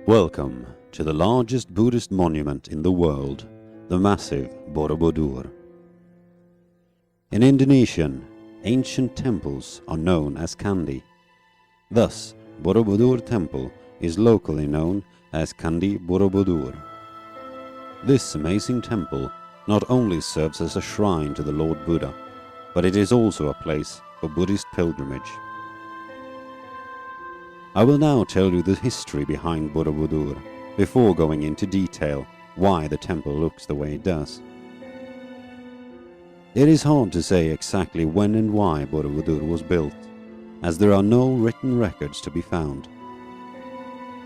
Welcome to the largest Buddhist monument in the world, the massive Borobudur. In Indonesian, ancient temples are known as Candi. Thus, Borobudur Temple is locally known as Candi Borobudur. This amazing temple not only serves as a shrine to the Lord Buddha, but it is also a place for Buddhist pilgrimage. I will now tell you the history behind Borobudur before going into detail why the temple looks the way it does. It is hard to say exactly when and why Borobudur was built, as there are no written records to be found.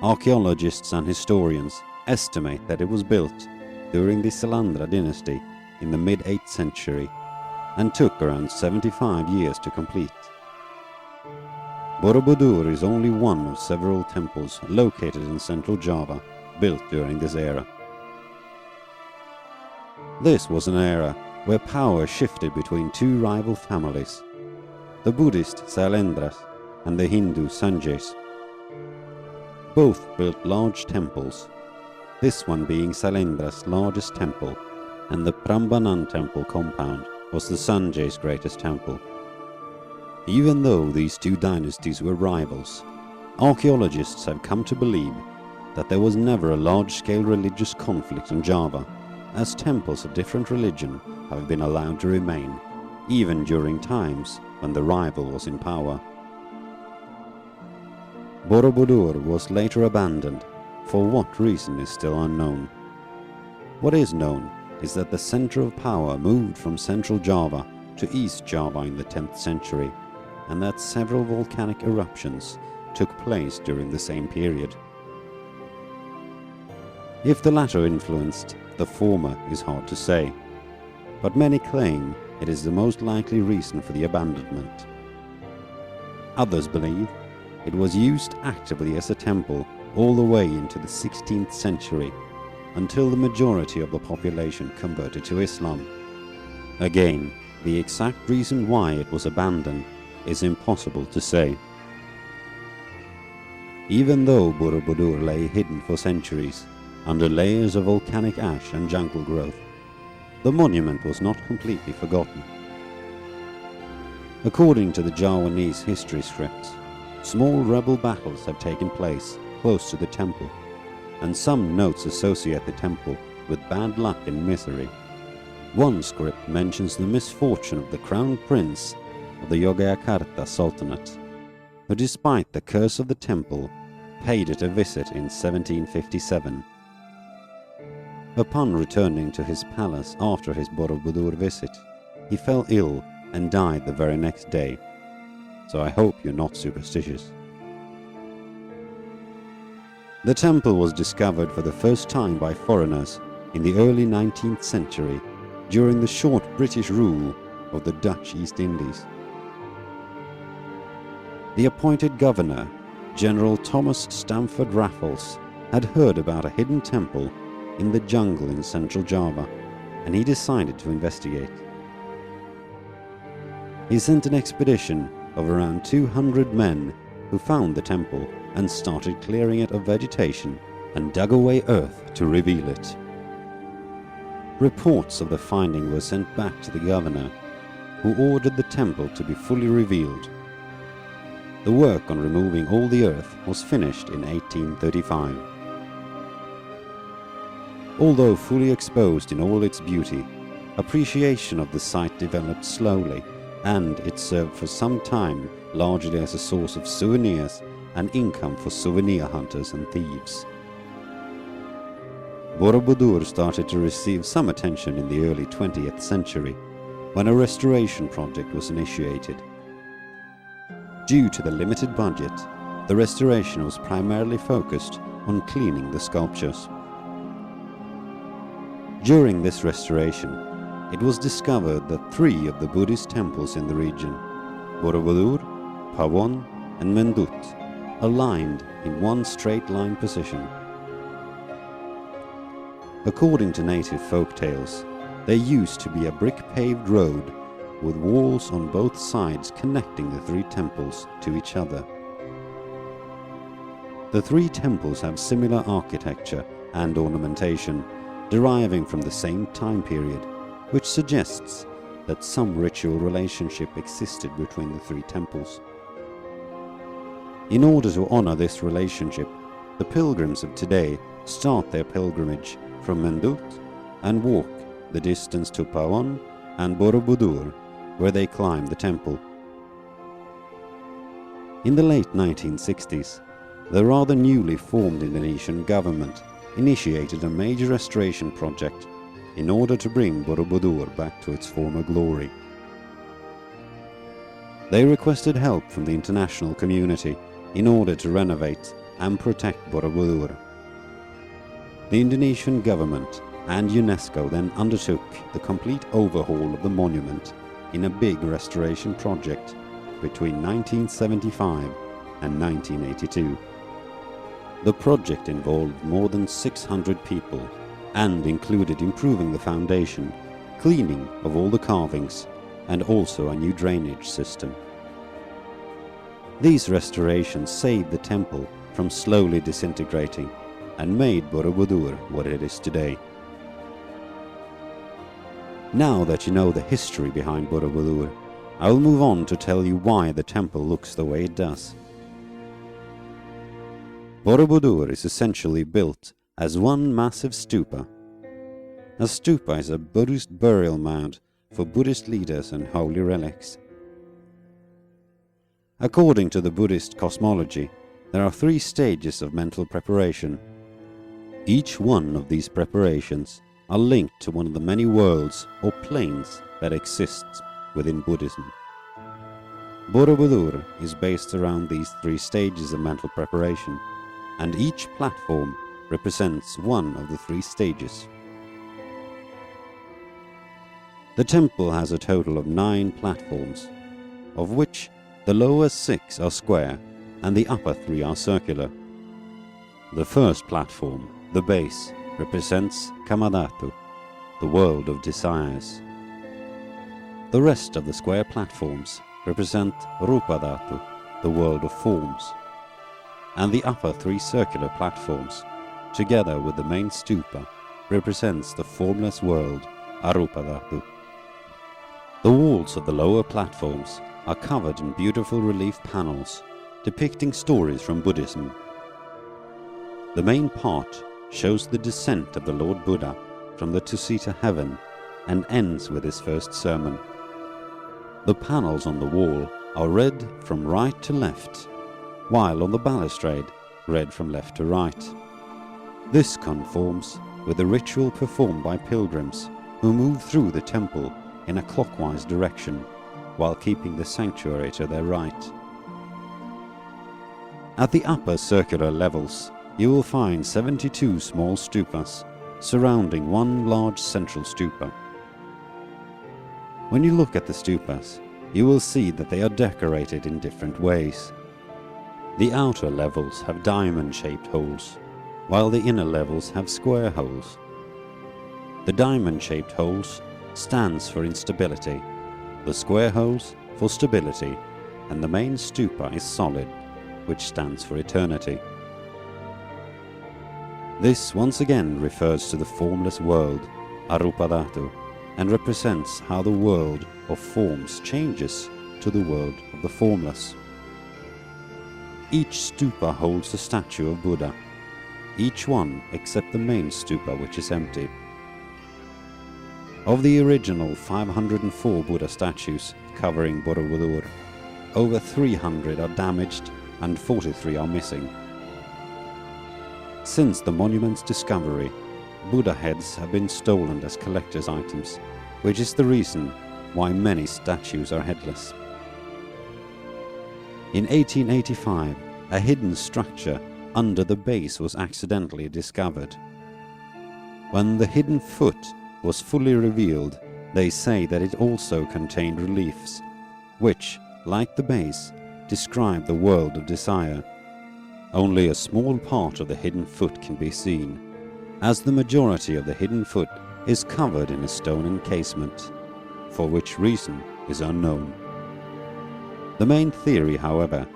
Archaeologists and historians estimate that it was built during the Salandra dynasty in the mid-8th century and took around 75 years to complete. Borobudur is only one of several temples located in central Java built during this era. This was an era where power shifted between two rival families, the Buddhist Sailendras and the Hindu Sanjays. Both built large temples, this one being Sailendra's largest temple, and the Prambanan temple compound was the Sanjay's greatest temple. Even though these two dynasties were rivals, archaeologists have come to believe that there was never a large-scale religious conflict in Java, as temples of different religion have been allowed to remain, even during times when the rival was in power. Borobudur was later abandoned, for what reason is still unknown. What is known is that the center of power moved from central Java to East Java in the 10th century, and that several volcanic eruptions took place during the same period. If the latter influenced the former is hard to say, but many claim it is the most likely reason for the abandonment. Others believe it was used actively as a temple all the way into the 16th century, until the majority of the population converted to Islam. Again, the exact reason why it was abandoned is impossible to say. Even though Borobudur lay hidden for centuries under layers of volcanic ash and jungle growth, the monument was not completely forgotten. According to the Javanese history scripts, small rebel battles have taken place close to the temple, and some notes associate the temple with bad luck and misery. One script mentions the misfortune of the crown prince of the Yogyakarta Sultanate, who despite the curse of the temple, paid it a visit in 1757. Upon returning to his palace after his Borobudur visit, he fell ill and died the very next day, so I hope you're not superstitious. The temple was discovered for the first time by foreigners in the early 19th century during the short British rule of the Dutch East Indies. The appointed governor, General Thomas Stamford Raffles, had heard about a hidden temple in the jungle in central Java, and he decided to investigate. He sent an expedition of around 200 men who found the temple and started clearing it of vegetation and dug away earth to reveal it. Reports of the finding were sent back to the governor, who ordered the temple to be fully revealed. The work on removing all the earth was finished in 1835. Although fully exposed in all its beauty, appreciation of the site developed slowly, and it served for some time largely as a source of souvenirs and income for souvenir hunters and thieves. Borobudur started to receive some attention in the early 20th century, when a restoration project was initiated. Due to the limited budget, the restoration was primarily focused on cleaning the sculptures. During this restoration, it was discovered that 3 of the Buddhist temples in the region, Borobudur, Pawon, and Mendut, aligned in one straight line position. According to native folk tales, there used to be a brick-paved road with walls on both sides connecting the 3 temples to each other. The three temples have similar architecture and ornamentation, deriving from the same time period, which suggests that some ritual relationship existed between the three temples. In order to honor this relationship, the pilgrims of today start their pilgrimage from Mendut and walk the distance to Pawon and Borobudur, where they climb the temple. In the late 1960s, the rather newly formed Indonesian government initiated a major restoration project in order to bring Borobudur back to its former glory. They requested help from the international community in order to renovate and protect Borobudur. The Indonesian government and UNESCO then undertook the complete overhaul of the monument in a big restoration project between 1975 and 1982. The project involved more than 600 people and included improving the foundation, cleaning of all the carvings, and also a new drainage system. These restorations saved the temple from slowly disintegrating and made Borobudur what it is today. Now that you know the history behind Borobudur, I will move on to tell you why the temple looks the way it does. Borobudur is essentially built as one massive stupa. A stupa is a Buddhist burial mound for Buddhist leaders and holy relics. According to the Buddhist cosmology, there are 3 stages of mental preparation. Each one of these preparations are linked to one of the many worlds or planes that exists within Buddhism. Borobudur is based around these 3 stages of mental preparation, and each platform represents one of the 3 stages. The temple has a total of 9 platforms, of which the lower 6 are square and the upper 3 are circular. The first platform, the base, represents Kamadhatu, the world of desires. The rest of the square platforms represent Rupadhatu, the world of forms. And the upper 3 circular platforms, together with the main stupa, represents the formless world, Arupadhatu. The walls of the lower platforms are covered in beautiful relief panels depicting stories from Buddhism. The main part shows the descent of the Lord Buddha from the Tusita heaven and ends with his first sermon. The panels on the wall are read from right to left, while on the balustrade read from left to right. This conforms with the ritual performed by pilgrims who move through the temple in a clockwise direction while keeping the sanctuary to their right. At the upper circular levels, you will find 72 small stupas surrounding one large central stupa. When you look at the stupas, you will see that they are decorated in different ways. The outer levels have diamond-shaped holes, while the inner levels have square holes. The diamond-shaped holes stands for instability, the square holes for stability, and the main stupa is solid, which stands for eternity. This once again refers to the formless world, Arupadhatu, and represents how the world of forms changes to the world of the formless. Each stupa holds a statue of Buddha, each one except the main stupa, which is empty. Of the original 504 Buddha statues covering Borobudur, over 300 are damaged and 43 are missing. Since the monument's discovery, Buddha heads have been stolen as collector's items, which is the reason why many statues are headless. In 1885, a hidden structure under the base was accidentally discovered. When the hidden foot was fully revealed, they say that it also contained reliefs, which, like the base, describe the world of desire. Only a small part of the hidden foot can be seen, as the majority of the hidden foot is covered in a stone encasement, for which reason is unknown. The main theory, however,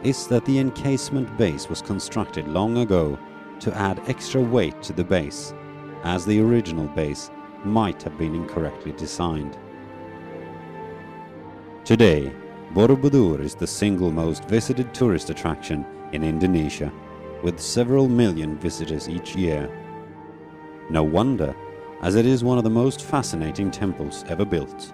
is that the encasement base was constructed long ago to add extra weight to the base, as the original base might have been incorrectly designed. Today, Borobudur is the single most visited tourist attraction in Indonesia, with several million visitors each year. No wonder, as it is one of the most fascinating temples ever built.